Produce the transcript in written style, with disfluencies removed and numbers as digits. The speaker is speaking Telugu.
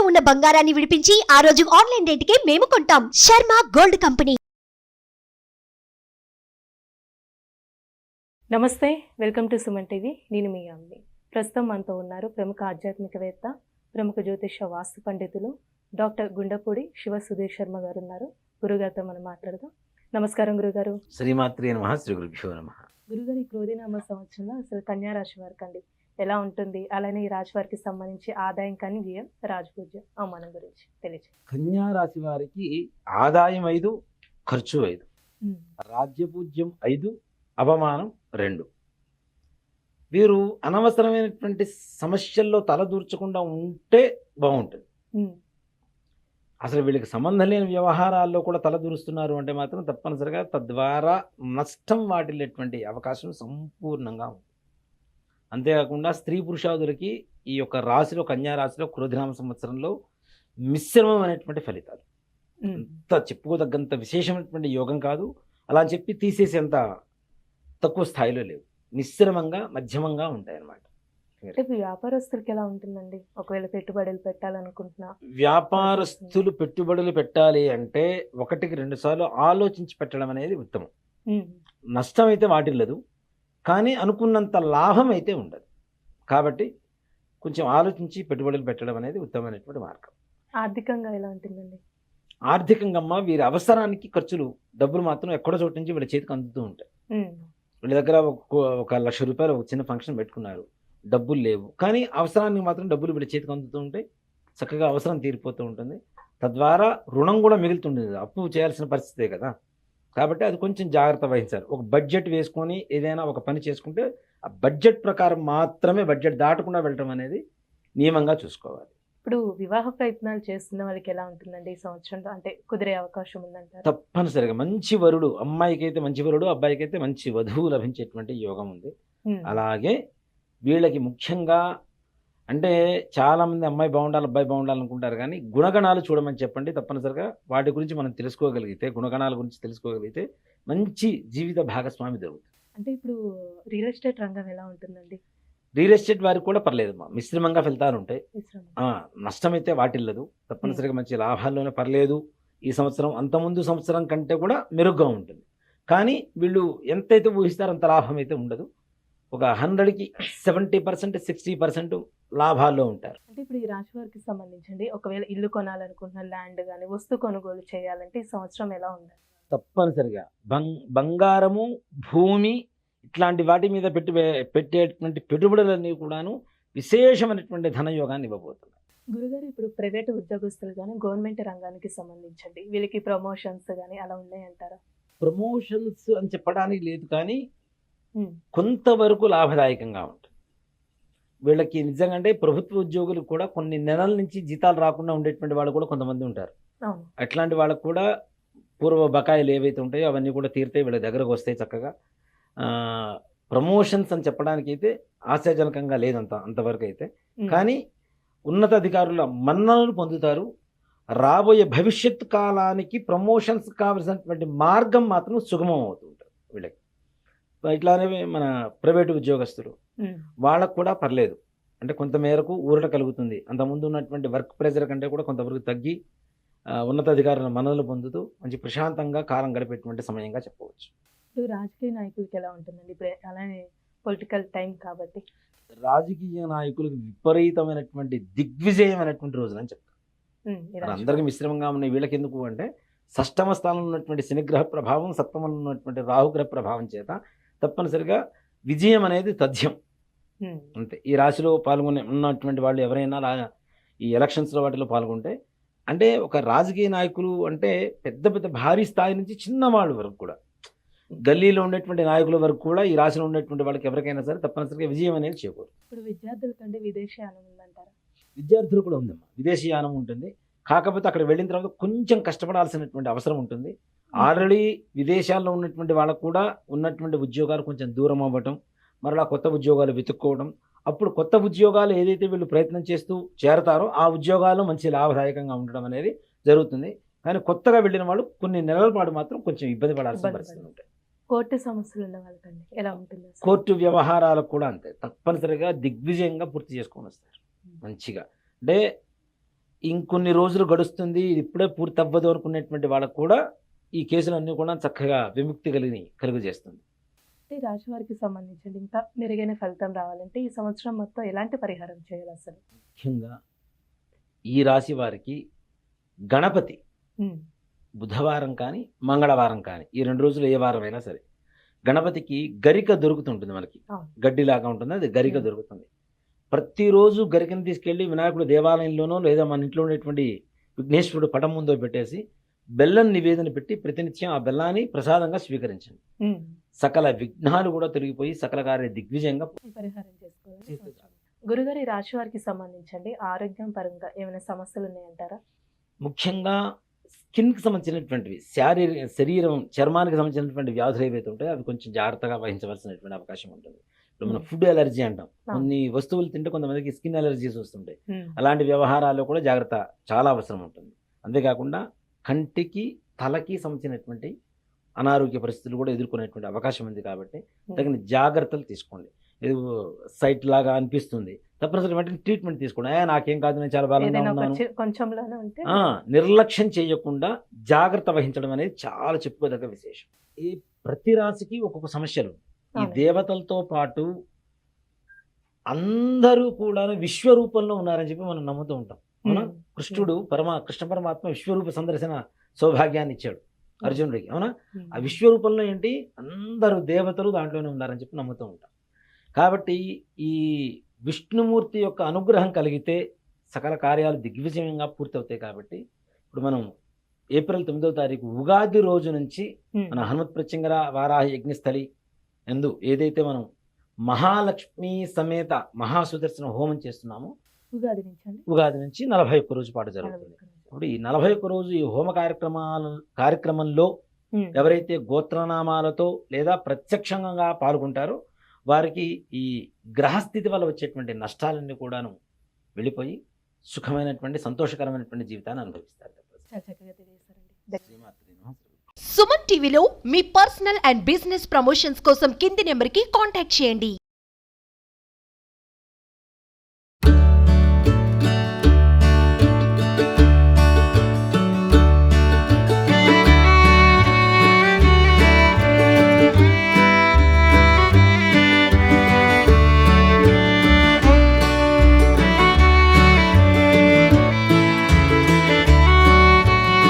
ఉన్న బంగారాన్ని విడిపించి ఆ రోజు ఆన్లైన్ రేటుకే మేము కొంటాం. Sharma gold company. నమస్తే, వెల్కమ్ టు సుమన్ టీవీ. నేను మీ అమ్మి. ప్రస్తుతం మనతో ఉన్నారు ప్రముఖ ఆధ్యాత్మికవేత్త, ప్రముఖ జ్యోతిష వాస్తు పండితులు డాక్టర్ గుండపూడి శివ సుధీర్ శర్మ గారు ఉన్నారు. గురుగారితో మనం మాట్లాడదాం. నమస్కారం గురుగారు. శ్రీమాత్రే నమః, శ్రీ గురుభ్యో నమః. గురుగారు, ఈ క్రోధినామ సంవత్సరంలో అసలు కన్యా రాశి వారికి అండి ఎలా ఉంటుంది, అలానే ఈ రాశి వారికి సంబంధించి ఆదాయం కానీ వ్యయం, రాజపూజ్యం, అవమానం గురించి తెలియజేయండి. కన్యా రాశి వారికి ఆదాయం 5, ఖర్చు 5, రాజ్యపూజ్యం 5, అవమానం 2. వీరు అనవసరమైనటువంటి సమస్యల్లో తలదూర్చకుండా ఉంటే బాగుంటుంది. అసలు వీళ్ళకి సంబంధం లేని వ్యవహారాల్లో కూడా తలదూరుస్తున్నారు అంటే మాత్రం తప్పనిసరిగా తద్వారా నష్టం వాటిల్లేటువంటి అవకాశం సంపూర్ణంగా ఉంది. అంతేకాకుండా స్త్రీ పురుషాదులకి ఈ యొక్క రాశిలో, కన్యా రాశిలో క్రోధినామ సంవత్సరంలో మిశ్రమమైనటువంటి ఫలితాలు. అంత చెప్పుకోదగ్గంత విశేషమైనటువంటి యోగం కాదు, అలా అని చెప్పి తీసేసేంత తక్కువ స్థాయిలో లేవు, మిశ్రమంగా మధ్యమంగా ఉంటాయన్నమాట. వ్యాపారస్తులకి ఎలా ఉంటుందండి ఒకవేళ పెట్టుబడులు పెట్టాలనుకుంటున్నా? వ్యాపారస్తులు పెట్టుబడులు పెట్టాలి అంటే 1-2 సార్లు ఆలోచించి పెట్టడం అనేది ఉత్తమం. నష్టం అయితే వాటిల్లదు, కానీ అనుకున్నంత లాభం అయితే ఉండదు. కాబట్టి కొంచెం ఆలోచించి పెట్టుబడులు పెట్టడం అనేది ఉత్తమమైనటువంటి మార్గం. ఆర్థికంగా ఎలా ఉంటుందండి? ఆర్థికంగా వీరి అవసరానికి ఖర్చులు, డబ్బులు మాత్రం ఎక్కడో చోటు నుంచి వీళ్ళ చేతికి అందుతూ ఉంటాయి. వీళ్ళ దగ్గర 1,00,000 రూపాయలు ఒక చిన్న ఫంక్షన్ పెట్టుకున్నారు, డబ్బులు లేవు, కానీ అవసరానికి మాత్రం డబ్బులు వీళ్ళ చేతికి అందుతూ ఉంటాయి. చక్కగా అవసరం తీరిపోతూ ఉంటుంది. తద్వారా రుణం కూడా మిగులుతుంటుంది, అప్పు చేయాల్సిన పరిస్థితే కదా. కాబట్టి అది కొంచెం జాగ్రత్త వహించాలి. ఒక బడ్జెట్ వేసుకొని ఏదైనా ఒక పని చేసుకుంటే ఆ బడ్జెట్ ప్రకారం మాత్రమే, బడ్జెట్ దాటకుండా వెళ్ళటం అనేది నియమంగా చూసుకోవాలి. ఇప్పుడు వివాహ ప్రయత్నాలు చేస్తున్న వాళ్ళకి ఎలా ఉంటుందండి ఈ సంవత్సరంలో? అంటే కుదిరే అవకాశం ఉందంటారు? తప్పనిసరిగా మంచి వరుడు, అమ్మాయికి అయితే మంచి వరుడు, అబ్బాయికి అయితే మంచి వధువు లభించేటువంటి యోగం ఉంది. అలాగే వీళ్ళకి ముఖ్యంగా అంటే చాలామంది అమ్మాయి బాగుండాలి, అబ్బాయి బాగుండాలనుకుంటారు, కానీ గుణగణాలు చూడమని చెప్పండి. తప్పనిసరిగా వాటి గురించి మనం తెలుసుకోగలిగితే, గుణగణాల గురించి తెలుసుకోగలిగితే మంచి జీవిత భాగస్వామి దొరుకుతుంది. అంటే ఇప్పుడు రియల్ ఎస్టేట్ రంగం ఎలా ఉంటుందండి? రియల్ ఎస్టేట్ వారికి కూడా పర్లేదమ్మా, మిశ్రమంగా ఫలితాలు ఉంటాయి. నష్టమైతే వాటిల్లదు, తప్పనిసరిగా మంచి లాభాల్లోనే పర్లేదు. ఈ సంవత్సరం అంతకుముందు సంవత్సరం కంటే కూడా మెరుగ్గా ఉంటుంది, కానీ వీళ్ళు ఎంతైతే ఊహిస్తారో అంత లాభం అయితే ఉండదు. ఒక 100కి 70%, 60% లాభాల్లో ఉంటారు. అంటే ఇప్పుడు ఈ రాశి వారికి సంబంధించండి ఒకవేళ ఇల్లు కొనాలనుకుంటున్న, ల్యాండ్ కానీ వస్తు కొనుగోలు చేయాలంటే ఈ సంవత్సరం ఎలా ఉండాలి? తప్పనిసరిగా బంగారము, భూమి ఇట్లాంటి వాటి మీద పెట్టేటువంటి పెట్టుబడులన్నీ కూడాను విశేషమైనటువంటి ధనయోగాన్ని ఇవ్వబోతున్నాయి. గురుగారు, ఇప్పుడు ప్రైవేట్ ఉద్యోగస్తులు కానీ గవర్నమెంట్ రంగానికి సంబంధించండి వీళ్ళకి ప్రమోషన్స్ కానీ అలా ఉన్నాయంటారా? ప్రమోషన్స్ అని చెప్పడానికి లేదు, కానీ కొంతవరకు లాభదాయకంగా ఉంటుంది వీళ్ళకి. నిజంగా అంటే ప్రభుత్వ ఉద్యోగులు కూడా కొన్ని నెలల నుంచి జీతాలు రాకుండా ఉండేటువంటి వాళ్ళు కూడా కొంతమంది ఉంటారు. అట్లాంటి వాళ్ళకు కూడా పూర్వ బకాయిలు ఏవైతే ఉంటాయో అవన్నీ కూడా తీరితే వీళ్ళ దగ్గరకు వస్తాయి చక్కగా. ప్రమోషన్స్ అని చెప్పడానికి అయితే ఆశాజనకంగా లేదంత అంతవరకు అయితే, కానీ ఉన్నతాధికారుల మన్ననలు పొందుతారు. రాబోయే భవిష్యత్తు కాలానికి ప్రమోషన్స్ కావలసినటువంటి మార్గం మాత్రం సుగమం అవుతుంటారు వీళ్ళకి. ఇట్లానే మన ప్రైవేటు ఉద్యోగస్తులు వాళ్ళకు కూడా పర్లేదు, అంటే కొంతమేరకు ఊరట కలుగుతుంది. అంతకుముందు ఉన్నటువంటి వర్క్ ప్రెజర్ కంటే కూడా కొంతవరకు తగ్గి ఉన్నతాధికారుల మన్ననలు పొందుతూ మంచి ప్రశాంతంగా కాలం గడిపేటువంటి సమయంగా చెప్పవచ్చు. ఇప్పుడు రాజకీయ నాయకులకి ఎలా ఉంటుందండి? ఇప్పుడు అలానే పొలిటికల్ టైం కాబట్టి రాజకీయ నాయకులకు విపరీతమైనటువంటి దిగ్విజయమైనటువంటి రోజులు అని చెప్తారు. అందరికీ మిశ్రమంగా ఉన్నాయి. వీళ్ళకి ఎందుకు అంటే షష్టమ స్థానంలో ఉన్నటువంటి శనిగ్రహ ప్రభావం, సప్తమంలో ఉన్నటువంటి రాహుగ్రహ ప్రభావం చేత తప్పనిసరిగా విజయం అనేది తథ్యం. అంతే. ఈ రాశిలో ఉన్నటువంటి వాళ్ళు ఎవరైనా ఈ ఎలక్షన్స్లో వాటిలో పాల్గొంటే, అంటే ఒక రాజకీయ నాయకులు అంటే పెద్ద పెద్ద భారీ స్థాయి నుంచి చిన్నవాళ్ళ వరకు కూడా, గల్లీలో ఉండేటువంటి నాయకుల వరకు కూడా ఈ రాశిలో ఉండేటువంటి వాళ్ళకి ఎవరికైనా సరే తప్పనిసరిగా విజయం అనేది చేకూరు. ఇప్పుడు విద్యార్థుల కంటే విదేశీయానం ఉందంటారా? విద్యార్థులు కూడా ఉందమ్మా, విదేశీయానం ఉంటుంది. కాకపోతే అక్కడ వెళ్ళిన తర్వాత కొంచెం కష్టపడాల్సినటువంటి అవసరం ఉంటుంది. ఆల్రెడీ విదేశాల్లో ఉన్నటువంటి వాళ్ళకు కూడా ఉన్నటువంటి ఉద్యోగాలు కొంచెం దూరం అవ్వటం, మరలా కొత్త ఉద్యోగాలు వెతుక్కోవడం, అప్పుడు కొత్త ఉద్యోగాలు ఏదైతే వీళ్ళు ప్రయత్నం చేస్తూ చేరతారో ఆ ఉద్యోగాలు మంచి లాభదాయకంగా ఉండడం అనేది జరుగుతుంది. కానీ కొత్తగా వెళ్ళిన వాళ్ళు కొన్ని నెలల పాటు మాత్రం కొంచెం ఇబ్బంది పడాల్సిన పరిస్థితులు ఉంటాయి. కోర్టు సమస్యలు ఉన్న వాళ్ళకండి ఎలా ఉంటుంది? కోర్టు వ్యవహారాలకు కూడా అంతే, తప్పనిసరిగా దిగ్విజయంగా పూర్తి చేసుకొని వస్తారు మంచిగా. అంటే ఇంకొన్ని రోజులు గడుస్తుంది, ఇది ఇప్పుడే పూర్తి అవ్వదు అనుకునేటువంటి వాళ్ళకు కూడా ఈ కేసులన్నీ కూడా చక్కగా విముక్తి కలుగజేస్తుంది. ఈ రాశి వారికి సంబంధించి ఇంకా మెరుగైన ఫలితం రావాలంటే ఈ సంవత్సరం మొత్తం ఎలాంటి పరిహారం చేయాలి అసలు? ముఖ్యంగా ఈ రాశి వారికి గణపతి బుధవారం కానీ మంగళవారం కానీ ఈ 2 రోజులు ఏ వారం అయినా సరే గణపతికి గరిక దొరుకుతుంటుంది. మనకి అవును. గడ్డిలాగా ఉంటుంది, అది గరిక దొరుకుతుంది. ప్రతిరోజు గరికను తీసుకెళ్ళి వినాయకుడు దేవాలయంలోనో లేదా మన ఇంట్లో ఉండేటువంటి విఘ్నేశ్వరుడు పటం ముందో పెట్టేసి బెల్లం నివేదన పెట్టి ప్రతినిత్యం ఆ బెల్లాన్ని ప్రసాదంగా స్వీకరించండి. సకల విఘ్నాలు కూడా తొలగిపోయి సకల కార్య దిగ్విజయంగా ఈ పరిహారం చేసుకోవాలి. గురుగారు, ఈ రాశి వారికి సంబంధించండి ఆరోగ్యం పరంగా ఏమైనా సమస్యలు ఉన్నాయంటారా? ముఖ్యంగా స్కిన్కి సంబంధించినటువంటివి, శరీరం చర్మానికి సంబంధించినటువంటి వ్యాధులు ఏవైతే ఉంటాయో అవి కొంచెం జాగ్రత్తగా వహించవలసినటువంటి అవకాశం ఉంటుంది. ఇప్పుడు మనం ఫుడ్ ఎలర్జీ అంటాం, కొన్ని వస్తువులు తింటే కొంతమందికి స్కిన్ ఎలర్జీస్ వస్తుంటాయి. అలాంటి వ్యవహారాల్లో కూడా జాగ్రత్త చాలా అవసరం ఉంటుంది. అంతేకాకుండా కంటికి తలకి సంబంధించినటువంటి అనారోగ్య పరిస్థితులు కూడా ఎదుర్కొనేటువంటి అవకాశం ఉంది. కాబట్టి తగిన జాగ్రత్తలు తీసుకోండి. ఇది సైట్ లాగా అనిపిస్తుంది, తప్పనిసరి వెంటనే ట్రీట్మెంట్ తీసుకోండి. నాకేం కాదు, నేను చాలా బలంగా ఉన్నాను, కొంచెంలోనే ఉంటే నిర్లక్ష్యం చేయకుండా జాగ్రత్త వహించడం అనేది చాలా చెప్పుకోదగ్గ విశేషం. ఈ ప్రతి రాశికి ఒక్కొక్క సమస్యలు. ఈ దేవతలతో పాటు అందరూ కూడా విశ్వరూపంలో ఉన్నారని చెప్పి మనం నమ్ముతూ ఉంటాం. అవునా? కృష్ణ పరమాత్మ విశ్వరూప సందర్శన సౌభాగ్యాన్ని ఇచ్చాడు అర్జునుడికి. అవునా? ఆ విశ్వరూపంలో ఏంటి, అందరూ దేవతలు దాంట్లోనే ఉన్నారని చెప్పి నమ్ముతూ ఉంటాం. కాబట్టి ఈ విష్ణుమూర్తి యొక్క అనుగ్రహం కలిగితే సకల కార్యాలు దిగ్విజయంగా పూర్తవుతాయి. కాబట్టి ఇప్పుడు మనం ఏప్రిల్ 9వ తారీఖు ఉగాది రోజు నుంచి మన హనుమత్ ప్రత్యంగర వారాహ యజ్ఞస్థలి ఎందు ఏదైతే మనం మహాలక్ష్మి సమేత మహాసుదర్శన హోమం చేస్తున్నామో ఉగాది నుంచి 41 రోజు పాటు జరుగుతుంది. ఇప్పుడు ఈ 41 రోజు ఈ హోమ కార్యక్రమంలో ఎవరైతే గోత్రనామాలతో లేదా ప్రత్యక్షంగా పాల్గొంటారో వారికి ఈ గ్రహస్థితి వల్ల వచ్చేటువంటి నష్టాలన్నీ కూడాను వెళ్ళిపోయి సుఖమైనటువంటి సంతోషకరమైనటువంటి జీవితాన్ని అనుభవిస్తారు. సుమన్ టీవీలో మీ పర్సనల్ అండ్ బిజినెస్ ప్రమోషన్స్ కోసం కింది నెంబర్కి కాంటాక్ట్ చేయండి.